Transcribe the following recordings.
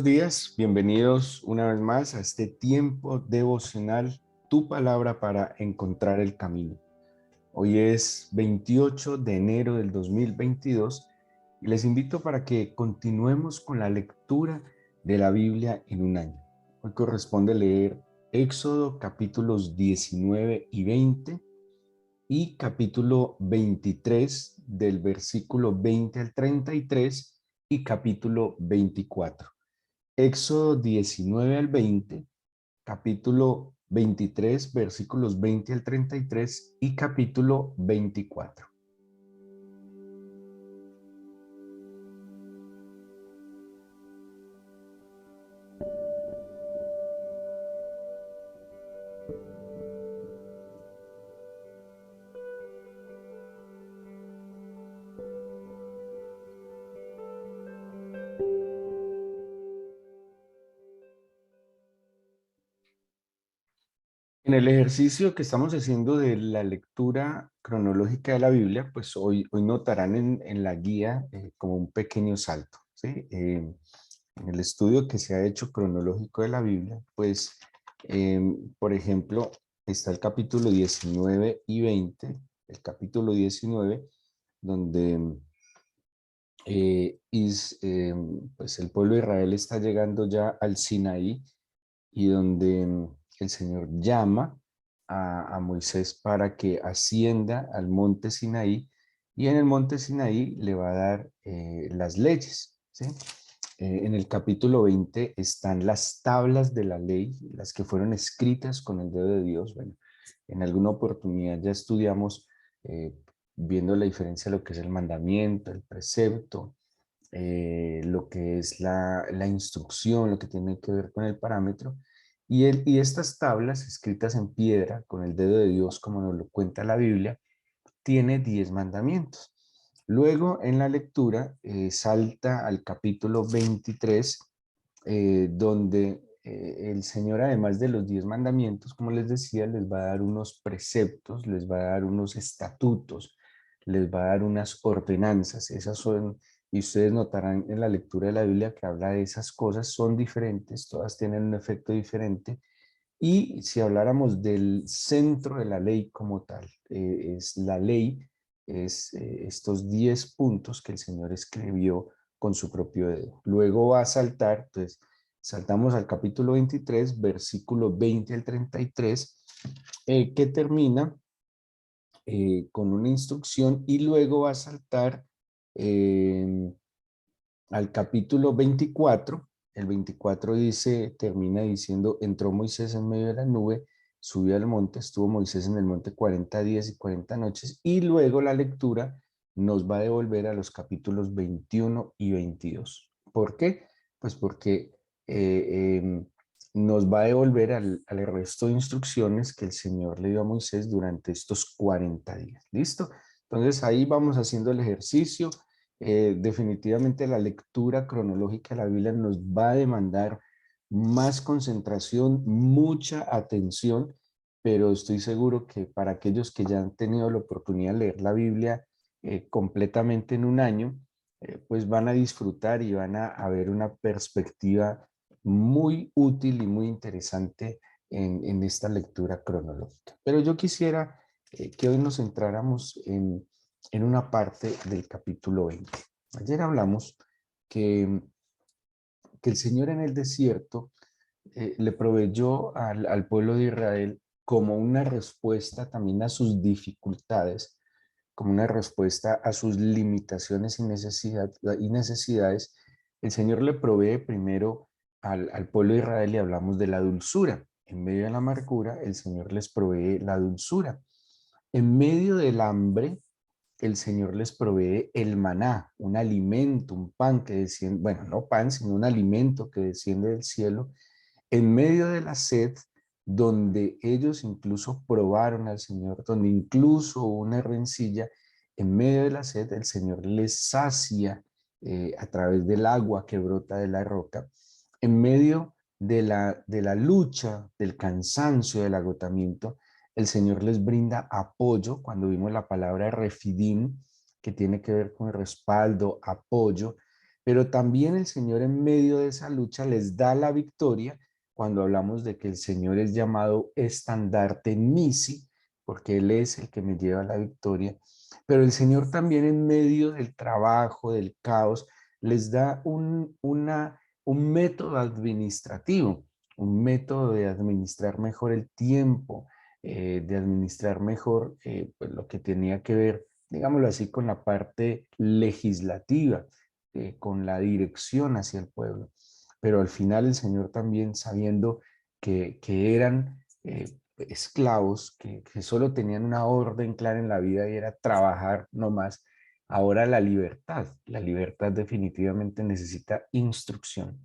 días, bienvenidos una vez más a este tiempo devocional, tu palabra para encontrar el camino. Hoy es 28 de enero del 2022 y les invito para que continuemos con la lectura de la Biblia en un año. Hoy corresponde leer Éxodo capítulos 19 y 20 y capítulo 23 del versículo 20 al 33 y capítulo 24. Éxodo 19 al 20, capítulo 23, versículos 20 al 33 y capítulo 24. En el ejercicio que estamos haciendo de la lectura cronológica de la Biblia, pues hoy notarán en la guía como un pequeño salto, ¿sí? En el estudio que se ha hecho cronológico de la Biblia, pues, por ejemplo, está el capítulo 19 y 20, el capítulo 19, donde pues el pueblo de Israel está llegando ya al Sinaí y donde el Señor llama a Moisés para que ascienda al monte Sinaí y en el monte Sinaí le va a dar las leyes, ¿sí? En el capítulo 20 están las tablas de la ley, las que fueron escritas con el dedo de Dios. Bueno, en alguna oportunidad ya estudiamos viendo la diferencia de lo que es el mandamiento, el precepto, lo que es la instrucción, lo que tiene que ver con el parámetro. Y estas tablas escritas en piedra con el dedo de Dios, como nos lo cuenta la Biblia, tiene 10 mandamientos. Luego en la lectura salta al capítulo 23, donde el Señor, además de los 10 mandamientos, como les decía, les va a dar unos preceptos, les va a dar unos estatutos, les va a dar unas ordenanzas. Esas son, y ustedes notarán en la lectura de la Biblia que habla de esas cosas, son diferentes, todas tienen un efecto diferente. Y si habláramos del centro de la ley como tal, es la ley, es estos 10 puntos que el Señor escribió con su propio dedo. Luego va a saltar, entonces saltamos al capítulo 23, versículo 20 al 33, que termina con una instrucción y luego va a saltar eh, al capítulo 24. El 24 dice, termina diciendo, entró Moisés en medio de la nube, subió al monte, estuvo Moisés en el monte 40 días y 40 noches, y luego la lectura nos va a devolver a los capítulos 21 y 22. ¿Por qué? Pues porque nos va a devolver al resto de instrucciones que el Señor le dio a Moisés durante estos 40 días. ¿Listo? Entonces ahí vamos haciendo el ejercicio. Definitivamente la lectura cronológica de la Biblia nos va a demandar más concentración, mucha atención, pero estoy seguro que para aquellos que ya han tenido la oportunidad de leer la Biblia completamente en un año, pues van a disfrutar y van a ver una perspectiva muy útil y muy interesante en esta lectura cronológica. Pero yo quisiera que hoy nos centráramos en una parte del capítulo 20. Ayer hablamos que, que el Señor en el desierto le proveyó al pueblo de Israel como una respuesta también a sus dificultades, como una respuesta a sus limitaciones y necesidades. El Señor le provee primero al pueblo de Israel y hablamos de la dulzura. En medio de la amargura, el Señor les provee la dulzura. En medio del hambre, el Señor les provee el maná, un alimento, un pan que desciende, bueno, no pan, sino un alimento que desciende del cielo, en medio de la sed, donde ellos incluso probaron al Señor, donde incluso hubo una rencilla, en medio de la sed, el Señor les sacia a través del agua que brota de la roca, en medio de la lucha, del cansancio, del agotamiento, el Señor les brinda apoyo. Cuando vimos la palabra refidim, que tiene que ver con respaldo, apoyo, pero también el Señor en medio de esa lucha les da la victoria cuando hablamos de que el Señor es llamado estandarte Nisi, porque Él es el que me lleva a la victoria. Pero el Señor también en medio del trabajo, del caos, les da un método administrativo, un método de administrar mejor el tiempo, de administrar mejor pues lo que tenía que ver, digámoslo así, con la parte legislativa, con la dirección hacia el pueblo. Pero al final el Señor también, sabiendo que eran esclavos, que solo tenían una orden clara en la vida y era trabajar no más. Ahora la libertad definitivamente necesita instrucción.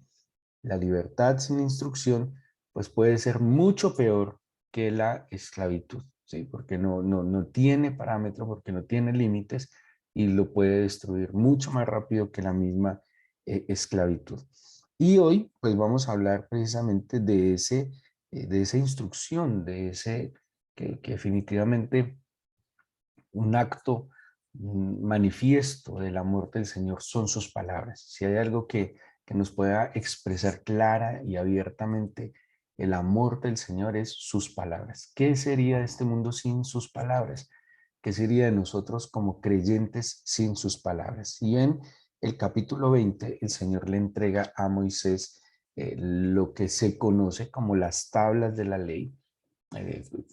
La libertad sin instrucción, pues puede ser mucho peor que la esclavitud, ¿sí? Porque no tiene parámetro, porque no tiene límites y lo puede destruir mucho más rápido que la misma esclavitud. Y hoy, pues vamos a hablar precisamente de esa instrucción, de ese que definitivamente un acto manifiesto del amor del Señor son sus palabras. Si hay algo que nos pueda expresar clara y abiertamente el amor del Señor es sus palabras. ¿Qué sería de este mundo sin sus palabras? ¿Qué sería de nosotros como creyentes sin sus palabras? Y en el capítulo 20, el Señor le entrega a Moisés lo que se conoce como las tablas de la ley,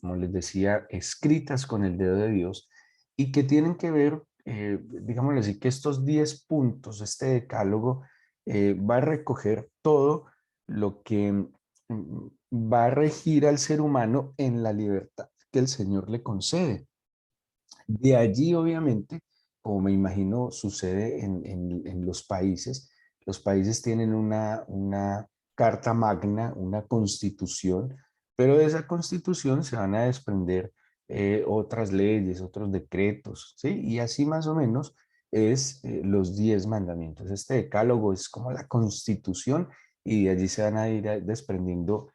como les decía, escritas con el dedo de Dios y que tienen que ver, digámoslo así, que estos 10 puntos, este decálogo, va a recoger todo lo que va a regir al ser humano en la libertad que el Señor le concede. De allí, obviamente, como me imagino sucede en los países tienen una carta magna, una constitución, pero de esa constitución se van a desprender otras leyes, otros decretos, ¿sí? Y así más o menos es los 10 mandamientos. Este decálogo es como la constitución y de allí se van a ir desprendiendo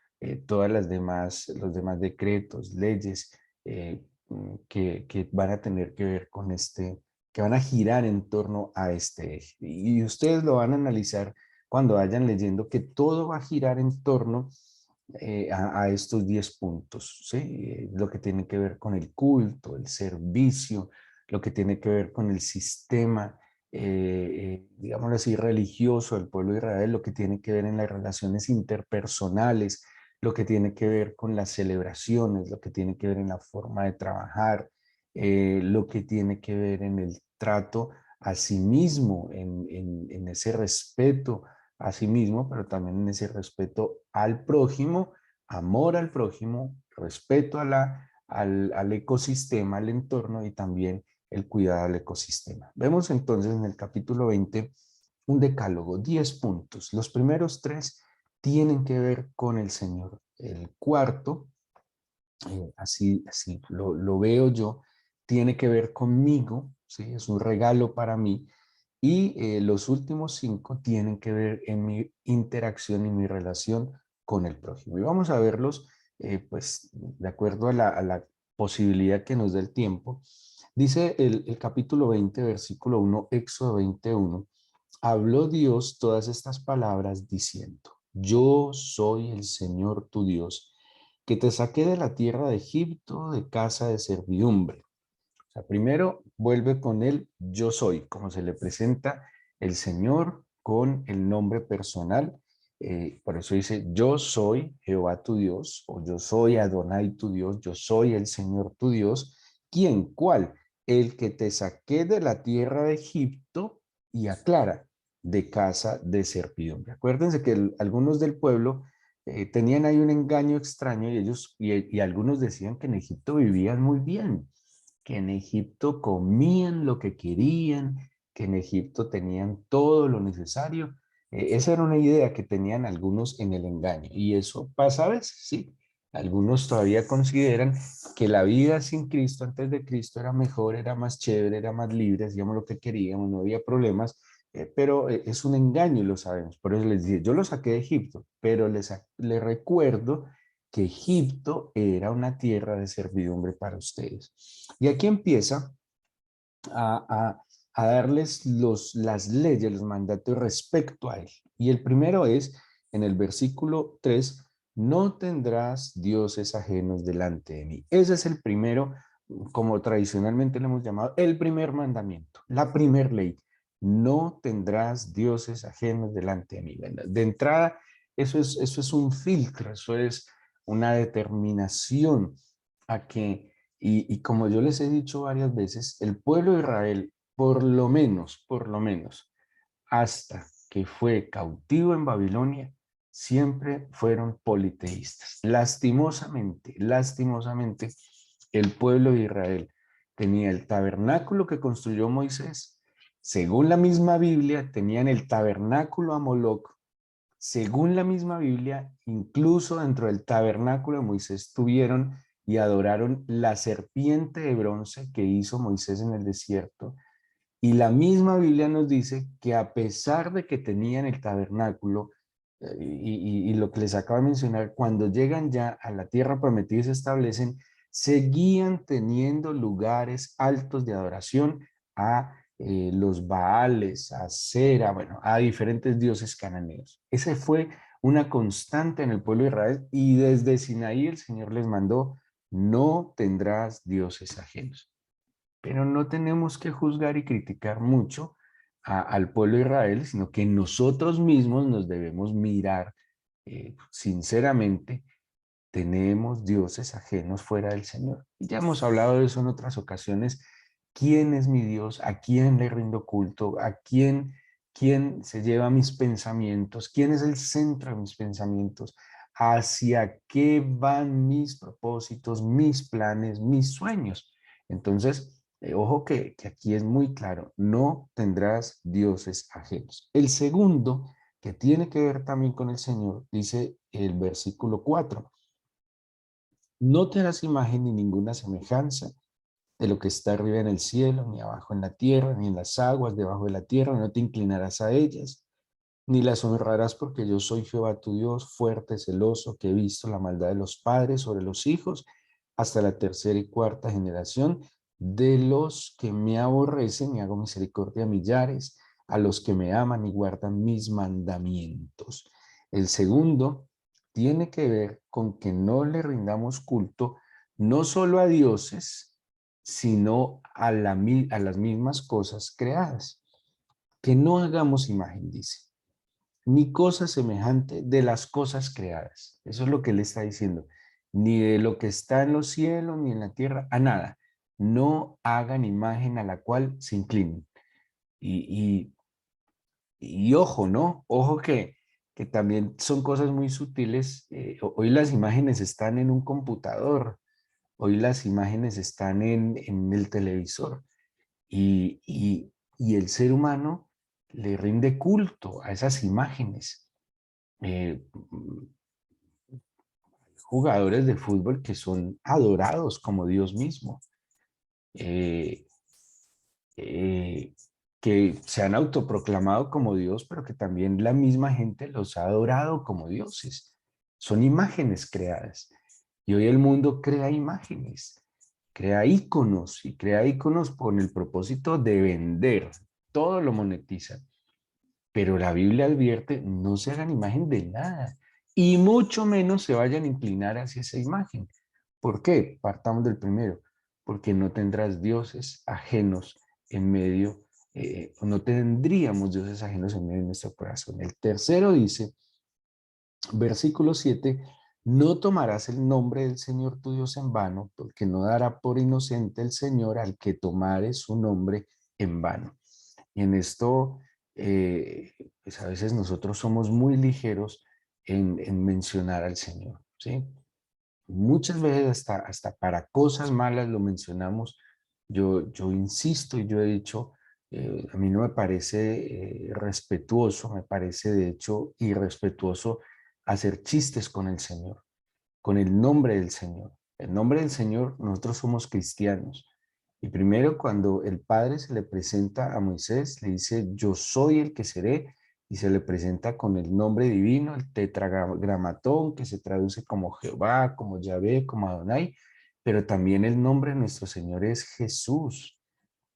todas las demás, los demás decretos, leyes, que van a tener que ver con que van a girar en torno a este eje. Y ustedes lo van a analizar cuando vayan leyendo que todo va a girar en torno a estos 10 puntos, ¿sí? Lo que tiene que ver con el culto, el servicio, lo que tiene que ver con el sistema, digámoslo así, religioso del pueblo de Israel, lo que tiene que ver en las relaciones interpersonales, lo que tiene que ver con las celebraciones, lo que tiene que ver en la forma de trabajar, lo que tiene que ver en el trato a sí mismo, en ese respeto a sí mismo, pero también en ese respeto al prójimo, amor al prójimo, respeto al ecosistema, al entorno y también el cuidado al ecosistema. Vemos entonces en el capítulo 20 un decálogo, 10 puntos. Los primeros 3 tienen que ver con el Señor. El cuarto, así lo veo yo, tiene que ver conmigo, ¿sí? Es un regalo para mí. Y los últimos 5 tienen que ver en mi interacción y mi relación con el prójimo. Y vamos a verlos, pues, de acuerdo a la posibilidad que nos dé el tiempo. Dice el capítulo 20, versículo 1, Éxodo 21. Habló Dios todas estas palabras diciendo: Yo soy el Señor tu Dios, que te saqué de la tierra de Egipto, de casa de servidumbre. O sea, primero vuelve con el yo soy, como se le presenta el Señor con el nombre personal. Por eso dice, yo soy Jehová tu Dios, o yo soy Adonai tu Dios, yo soy el Señor tu Dios. ¿Quién? ¿Cuál? El que te saqué de la tierra de Egipto y aclara, de casa de servidumbre. Acuérdense que algunos del pueblo tenían ahí un engaño extraño y y algunos decían que en Egipto vivían muy bien, que en Egipto comían lo que querían, que en Egipto tenían todo lo necesario. Esa era una idea que tenían algunos en el engaño. Y eso pasa a veces, sí. Algunos todavía consideran que la vida sin Cristo, antes de Cristo, era mejor, era más chévere, era más libre, hacíamos lo que queríamos, no había problemas, pero es un engaño y lo sabemos. Por eso les dije, yo lo saqué de Egipto, pero les recuerdo que Egipto era una tierra de servidumbre para ustedes. Y aquí empieza a a darles las leyes, los mandatos respecto a él. Y el primero es, en el versículo 3, no tendrás dioses ajenos delante de mí. Ese es el primero, como tradicionalmente lo hemos llamado, el primer mandamiento, la primer ley. No tendrás dioses ajenos delante de mí. De entrada, eso es un filtro, eso es una determinación a que, y como yo les he dicho varias veces, el pueblo de Israel, por lo menos, hasta que fue cautivo en Babilonia, siempre fueron politeístas. Lastimosamente, lastimosamente, el pueblo de Israel tenía el tabernáculo que construyó Moisés. Según la misma Biblia, tenían el tabernáculo a Moloc. Según la misma Biblia, incluso dentro del tabernáculo de Moisés tuvieron y adoraron la serpiente de bronce que hizo Moisés en el desierto. Y la misma Biblia nos dice que a pesar de que tenían el tabernáculo, y lo que les acabo de mencionar, cuando llegan ya a la tierra prometida y se establecen, seguían teniendo lugares altos de adoración a los Baales, a Sera, bueno, a diferentes dioses cananeos. Ese fue una constante en el pueblo de Israel y desde Sinaí el Señor les mandó, no tendrás dioses ajenos. Pero no tenemos que juzgar y criticar mucho al pueblo de Israel, sino que nosotros mismos nos debemos mirar sinceramente. Tenemos dioses ajenos fuera del Señor. Y ya hemos hablado de eso en otras ocasiones. ¿Quién es mi Dios? ¿A quién le rindo culto? ¿Quién se lleva mis pensamientos? ¿Quién es el centro de mis pensamientos? ¿Hacia qué van mis propósitos, mis planes, mis sueños? Entonces, ojo que aquí es muy claro, no tendrás dioses ajenos. El segundo, que tiene que ver también con el Señor, dice el versículo 4. No te harás imagen ni ninguna semejanza de lo que está arriba en el cielo, ni abajo en la tierra, ni en las aguas debajo de la tierra. No te inclinarás a ellas, ni las honrarás, porque yo soy Jehová tu Dios, fuerte, celoso, que he visto la maldad de los padres sobre los hijos hasta la tercera y cuarta generación de los que me aborrecen, y hago misericordia a millares, a los que me aman y guardan mis mandamientos. El segundo tiene que ver con que no le rindamos culto no solo a dioses, sino a las mismas cosas creadas. Que no hagamos imagen, dice, ni cosa semejante de las cosas creadas. Eso es lo que él está diciendo. Ni de lo que está en los cielos, ni en la tierra, a nada. No hagan imagen a la cual se inclinen. Y, y ojo, ¿no? Ojo que también son cosas muy sutiles. Hoy las imágenes están en un computador. Hoy las imágenes están en el televisor. Y el ser humano le rinde culto a esas imágenes. Eh, Jugadores de fútbol que son adorados como Dios mismo, eh, eh, que se han autoproclamado como Dios, pero que también la misma gente los ha adorado como dioses. Son imágenes creadas. Y hoy el mundo crea imágenes, crea íconos y crea íconos con el propósito de vender. Todo lo monetiza. Pero la Biblia advierte, no se hagan imagen de nada y mucho menos se vayan a inclinar hacia esa imagen. ¿Por qué? Partamos del primero, porque no tendrás dioses ajenos en medio, no tendríamos dioses ajenos en medio de nuestro corazón. El tercero dice, versículo 7, no tomarás el nombre del Señor tu Dios en vano, porque no dará por inocente el Señor al que tomare su nombre en vano. Y en esto, pues a veces nosotros somos muy ligeros en mencionar al Señor, ¿sí? Muchas veces hasta para cosas malas lo mencionamos. Yo insisto y yo he dicho, a mí no me parece respetuoso, me parece de hecho irrespetuoso hacer chistes con el Señor, con el nombre del Señor. El nombre del Señor, nosotros somos cristianos. Y primero cuando el Padre se le presenta a Moisés, le dice, yo soy el que seré, y se le presenta con el nombre divino, el tetragramatón, que se traduce como Jehová, como Yahvé, como Adonai, pero también el nombre de nuestro Señor es Jesús.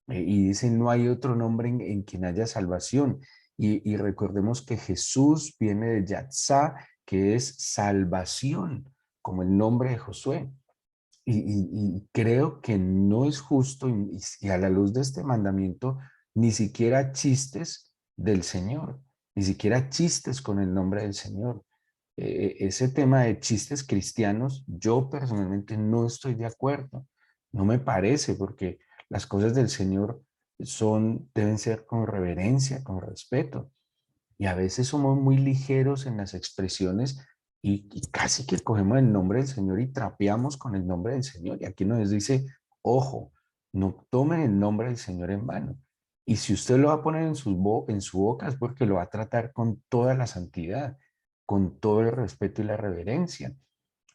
Y dice, no hay otro nombre en quien haya salvación. Y recordemos que Jesús viene de Yatzá, que es salvación, como el nombre de Josué. Y creo que no es justo, y a la luz de este mandamiento, ni siquiera chistes del Señor, ni siquiera chistes con el nombre del Señor. Ese tema de chistes cristianos, yo personalmente no estoy de acuerdo. No me parece, porque las cosas del Señor deben ser con reverencia, con respeto. Y a veces somos muy ligeros en las expresiones y casi que cogemos el nombre del Señor y trapeamos con el nombre del Señor. Y aquí nos dice, ojo, no tomen el nombre del Señor en vano. Y si usted lo va a poner en su boca es porque lo va a tratar con toda la santidad, con todo el respeto y la reverencia.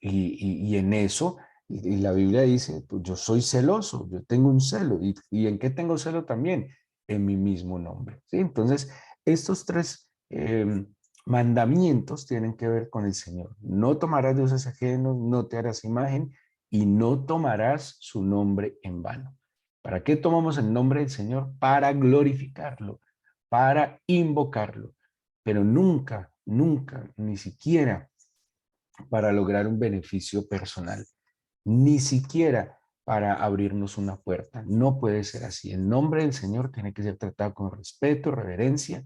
Y en eso, y la Biblia dice, pues yo soy celoso, yo tengo un celo. ¿Y en qué tengo celo también? En mi mismo nombre. ¿Sí? Entonces, estos tres mandamientos tienen que ver con el Señor. No tomarás dioses ajenos, no te harás imagen y no tomarás su nombre en vano. ¿Para qué tomamos el nombre del Señor? Para glorificarlo, para invocarlo, pero nunca, nunca, ni siquiera para lograr un beneficio personal, ni siquiera para abrirnos una puerta. No puede ser así. El nombre del Señor tiene que ser tratado con respeto, reverencia,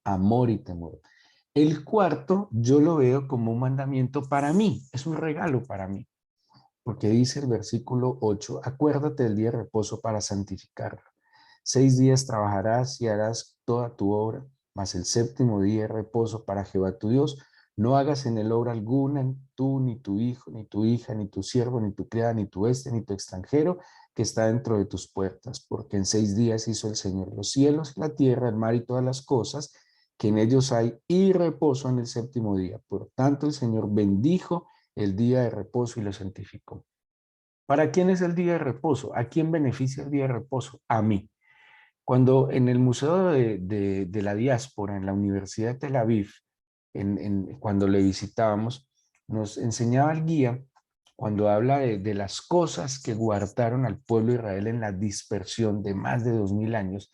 amor y temor. El cuarto yo lo veo como un mandamiento para mí, es un regalo para mí, porque dice el versículo 8, acuérdate del día de reposo para santificarlo. 6 días trabajarás y harás toda tu obra, mas el séptimo día de reposo para Jehová tu Dios. No hagas en él obra alguna, tú, ni tu hijo, ni tu hija, ni tu siervo, ni tu criada, ni tu ni tu extranjero, que está dentro de tus puertas. Porque en 6 días hizo el Señor los cielos, la tierra, el mar y todas las cosas que en ellos hay, y reposo en el séptimo día. Por tanto, el Señor bendijo el día de reposo y lo santificó. ¿Para quién es el día de reposo? ¿A quién beneficia el día de reposo? A mí. Cuando en el Museo de la Diáspora, en la Universidad de Tel Aviv, cuando le visitábamos, nos enseñaba el guía, cuando habla de las cosas que guardaron al pueblo de Israel en la dispersión de más de 2000 años,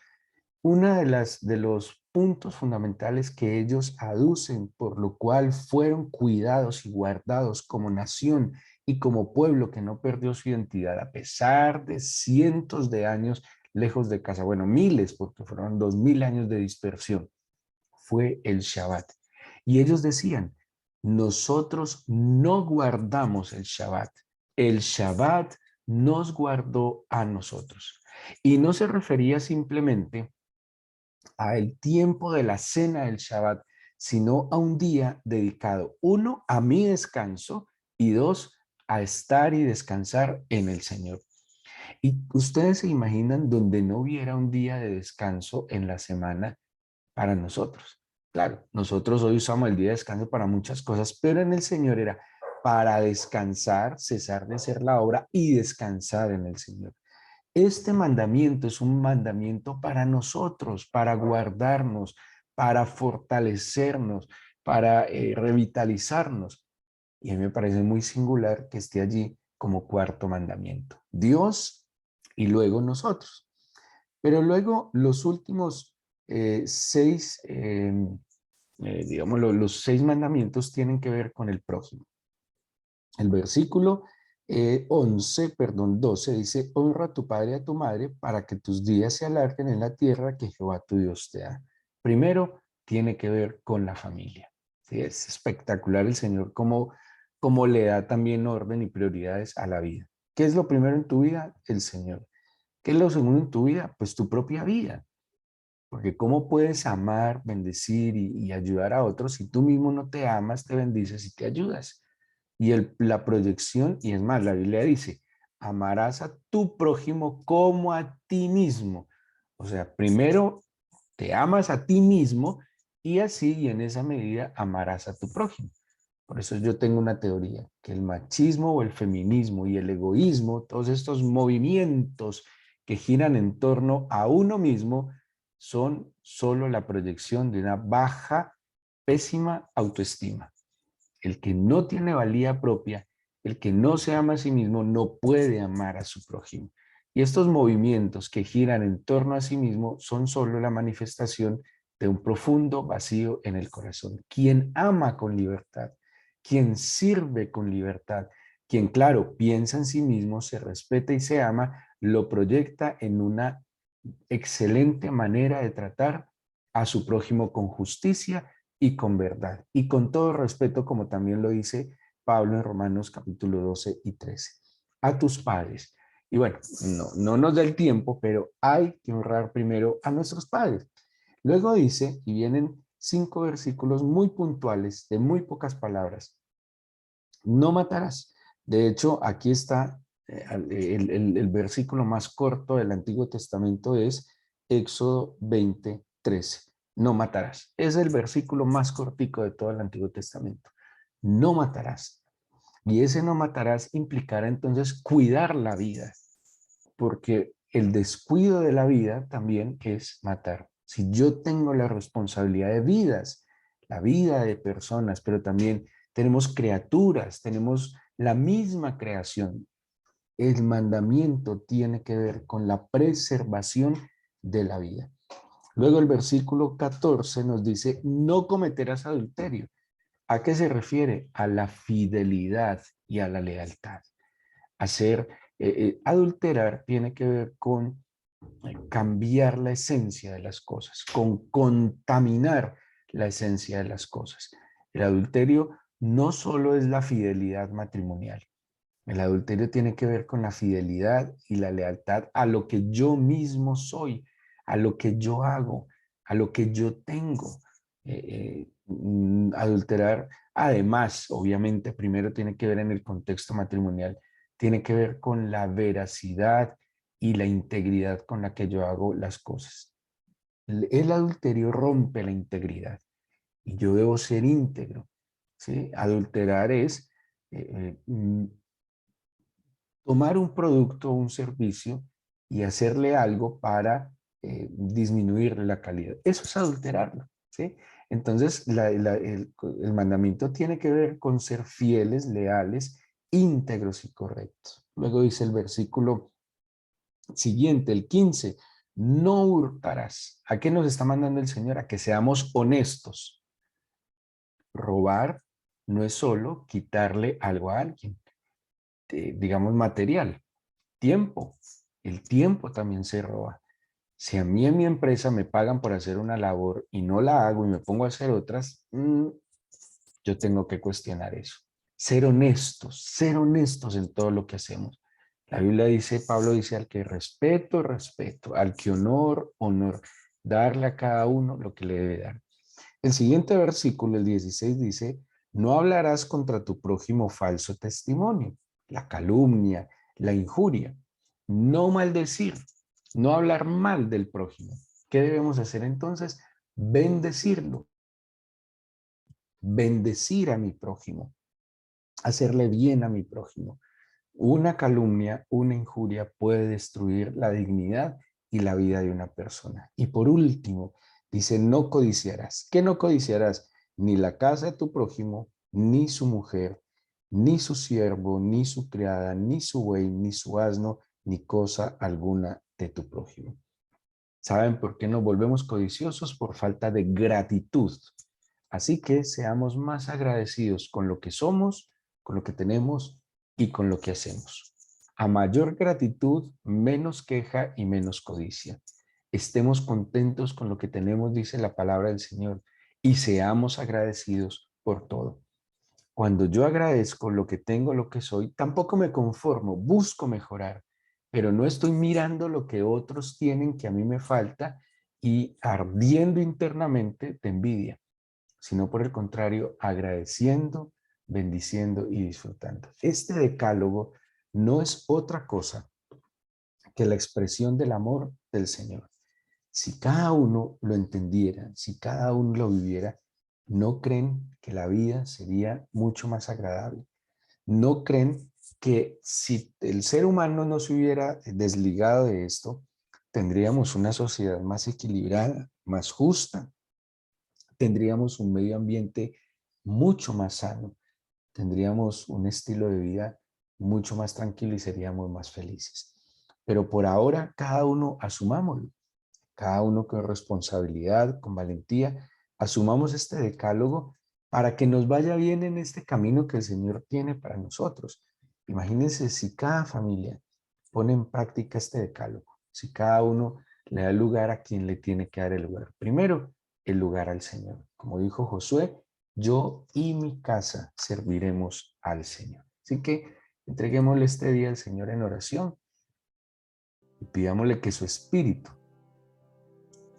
una de los puntos fundamentales que ellos aducen, por lo cual fueron cuidados y guardados como nación y como pueblo que no perdió su identidad a pesar de cientos de años lejos de casa, bueno, miles, porque fueron 2000 años de dispersión, fue el Shabbat. Y ellos decían, nosotros no guardamos el Shabbat nos guardó a nosotros. Y no se refería simplemente a el tiempo de la cena del Shabbat, sino a un día dedicado, uno, a mi descanso y dos, a estar y descansar en el Señor. Y ustedes se imaginan donde no hubiera un día de descanso en la semana para nosotros. Claro, nosotros hoy usamos el día de descanso para muchas cosas, pero en el Señor era para descansar, cesar de hacer la obra y descansar en el Señor. Este mandamiento es un mandamiento para nosotros, para guardarnos, para fortalecernos, para revitalizarnos. Y a mí me parece muy singular que esté allí como cuarto mandamiento. Dios y luego nosotros. Pero luego los últimos seis, digamos, los 6 mandamientos tienen que ver con el prójimo. El versículo 11, perdón, 12 dice, honra a tu padre y a tu madre para que tus días se alarguen en la tierra que Jehová tu Dios te da. Primero, tiene que ver con la familia. ¿Sí? Es espectacular el Señor cómo le da también orden y prioridades a la vida. ¿Qué es lo primero en tu vida? El Señor. ¿Qué es lo segundo en tu vida? Pues tu propia vida. Porque ¿cómo puedes amar, bendecir y ayudar a otros si tú mismo no te amas, te bendices y te ayudas? Y la proyección, y es más, la Biblia dice, amarás a tu prójimo como a ti mismo. O sea, primero te amas a ti mismo y así y en esa medida amarás a tu prójimo. Por eso yo tengo una teoría, que el machismo o el feminismo y el egoísmo, todos estos movimientos que giran en torno a uno mismo, son solo la proyección de una baja, pésima autoestima. El que no tiene valía propia, el que no se ama a sí mismo, no puede amar a su prójimo. Y estos movimientos que giran en torno a sí mismo son solo la manifestación de un profundo vacío en el corazón. Quien ama con libertad, quien sirve con libertad, quien, claro, piensa en sí mismo, se respeta y se ama, lo proyecta en una excelente manera de tratar a su prójimo con justicia y con verdad y con todo respeto, como también lo dice Pablo en Romanos capítulo 12 y 13. A tus padres. Y bueno, no nos da el tiempo, pero hay que honrar primero a nuestros padres. Luego dice, y vienen 5 versículos muy puntuales, de muy pocas palabras, no matarás. De hecho, aquí está el versículo más corto del Antiguo Testamento es Éxodo 20:13. No matarás. Es el versículo más cortico de todo el Antiguo Testamento. No matarás. Y ese no matarás implicará entonces cuidar la vida, porque el descuido de la vida también es matar. Si yo tengo la responsabilidad de vidas, la vida de personas, pero también tenemos criaturas, tenemos la misma creación. El mandamiento tiene que ver con la preservación de la vida. Luego el versículo 14 nos dice, no cometerás adulterio. ¿A qué se refiere? A la fidelidad y a la lealtad. Hacer, adulterar tiene que ver con cambiar la esencia de las cosas, con contaminar la esencia de las cosas. El adulterio no solo es la fidelidad matrimonial, el adulterio tiene que ver con la fidelidad y la lealtad a lo que yo mismo soy, a lo que yo hago, a lo que yo tengo. Adulterar, además, obviamente, primero tiene que ver en el contexto matrimonial, tiene que ver con la veracidad y la integridad con la que yo hago las cosas. El adulterio rompe la integridad y yo debo ser íntegro. ¿Sí? Adulterar es tomar un producto o un servicio y hacerle algo para disminuir la calidad. Eso es adulterarlo, ¿sí? Entonces, el mandamiento tiene que ver con ser fieles, leales, íntegros y correctos. Luego dice el versículo siguiente, el 15, no hurtarás. ¿A qué nos está mandando el Señor? A que seamos honestos. Robar no es solo quitarle algo a alguien, digamos material, tiempo. El tiempo también se roba. Si a mí en mi empresa me pagan por hacer una labor y no la hago y me pongo a hacer otras, yo tengo que cuestionar eso. Ser honestos en todo lo que hacemos. La Biblia dice, Pablo dice, al que respeto, respeto, al que honor, honor, darle a cada uno lo que le debe dar. El siguiente versículo, el 16, dice, no hablarás contra tu prójimo falso testimonio, la calumnia, la injuria, no maldecir, no hablar mal del prójimo. ¿Qué debemos hacer entonces? Bendecirlo, bendecir a mi prójimo, hacerle bien a mi prójimo. Una calumnia, una injuria puede destruir la dignidad y la vida de una persona. Y por último, dice, no codiciarás. ¿Qué no codiciarás? Ni la casa de tu prójimo, ni su mujer, ni su siervo, ni su criada, ni su buey, ni su asno, ni cosa alguna de tu prójimo. ¿Saben por qué nos volvemos codiciosos? Por falta de gratitud. Así que seamos más agradecidos con lo que somos, con lo que tenemos y con lo que hacemos. A mayor gratitud, menos queja y menos codicia. Estemos contentos con lo que tenemos, dice la palabra del Señor, y seamos agradecidos por todo. Cuando yo agradezco lo que tengo, lo que soy, tampoco me conformo, busco mejorar, pero no estoy mirando lo que otros tienen que a mí me falta y ardiendo internamente de envidia, sino por el contrario, agradeciendo, bendiciendo y disfrutando. Este decálogo no es otra cosa que la expresión del amor del Señor. Si cada uno lo entendiera, si cada uno lo viviera, ¿no creen que la vida sería mucho más agradable? ¿No creen que si el ser humano no se hubiera desligado de esto, tendríamos una sociedad más equilibrada, más justa, tendríamos un medio ambiente mucho más sano, tendríamos un estilo de vida mucho más tranquilo y seríamos más felices? pero por ahora cada uno asumámoslo, cada uno con responsabilidad, con valentía, asumamos este decálogo para que nos vaya bien en este camino que el Señor tiene para nosotros. Imagínense si cada familia pone en práctica este decálogo, si cada uno le da lugar a quien le tiene que dar el lugar. Primero, el lugar al Señor. Como dijo Josué, yo y mi casa serviremos al Señor. Así que entreguémosle este día al Señor en oración y pidámosle que su espíritu,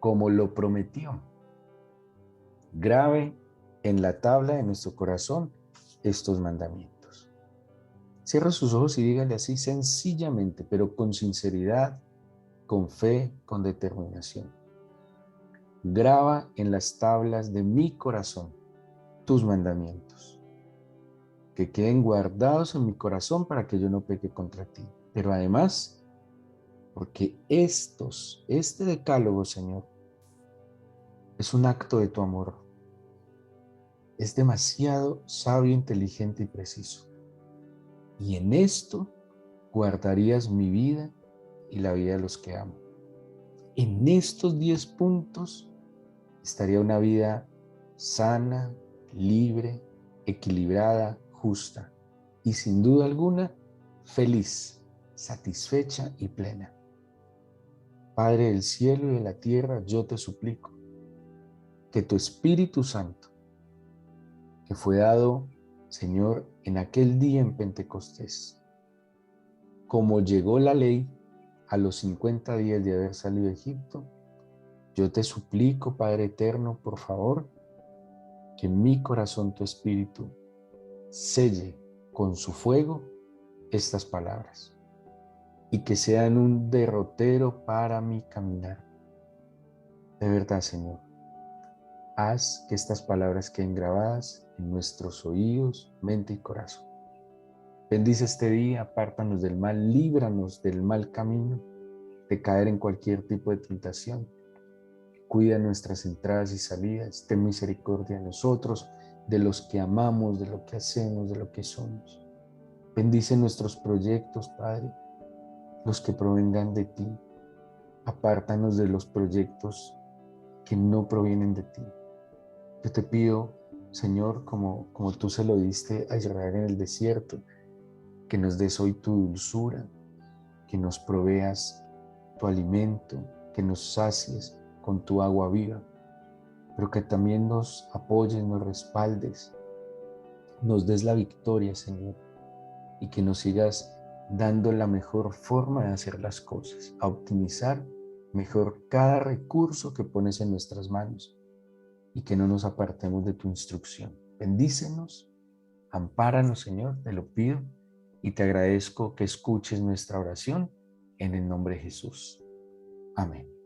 como lo prometió, grabe en la tabla de nuestro corazón estos mandamientos. Cierra sus ojos y dígale así sencillamente, pero con sinceridad, con fe, con determinación. Graba en las tablas de mi corazón tus mandamientos, que queden guardados en mi corazón para que yo no peque contra ti. Pero además, porque este decálogo, Señor, es un acto de tu amor. Es demasiado sabio, inteligente y preciso. Y en esto guardarías mi vida y la vida de los que amo. En estos 10 puntos estaría una vida sana, libre, equilibrada, justa y sin duda alguna feliz, satisfecha y plena. Padre del cielo y de la tierra, yo te suplico que tu Espíritu Santo, que fue dado, Señor, en aquel día en Pentecostés, como llegó la ley a los 50 días de haber salido de Egipto, yo te suplico, Padre eterno, por favor, que en mi corazón tu Espíritu selle con su fuego estas palabras y que sean un derrotero para mi caminar. De verdad, Señor, haz que estas palabras queden grabadas en nuestros oídos, mente y corazón. Bendice este día, apártanos del mal, líbranos del mal camino, de caer en cualquier tipo de tentación. Cuida nuestras entradas y salidas, ten misericordia de nosotros, de los que amamos, de lo que hacemos, de lo que somos. Bendice nuestros proyectos, Padre, los que provengan de ti. Apártanos de los proyectos que no provienen de ti. Yo te pido, Señor, como tú se lo diste a Israel en el desierto, que nos des hoy tu dulzura, que nos proveas tu alimento, que nos sacies con tu agua viva, pero que también nos apoyes, nos respaldes, nos des la victoria, Señor, y que nos sigas dando la mejor forma de hacer las cosas, a optimizar mejor cada recurso que pones en nuestras manos y que no nos apartemos de tu instrucción. Bendícenos, ampáranos, Señor, te lo pido y te agradezco que escuches nuestra oración en el nombre de Jesús. Amén.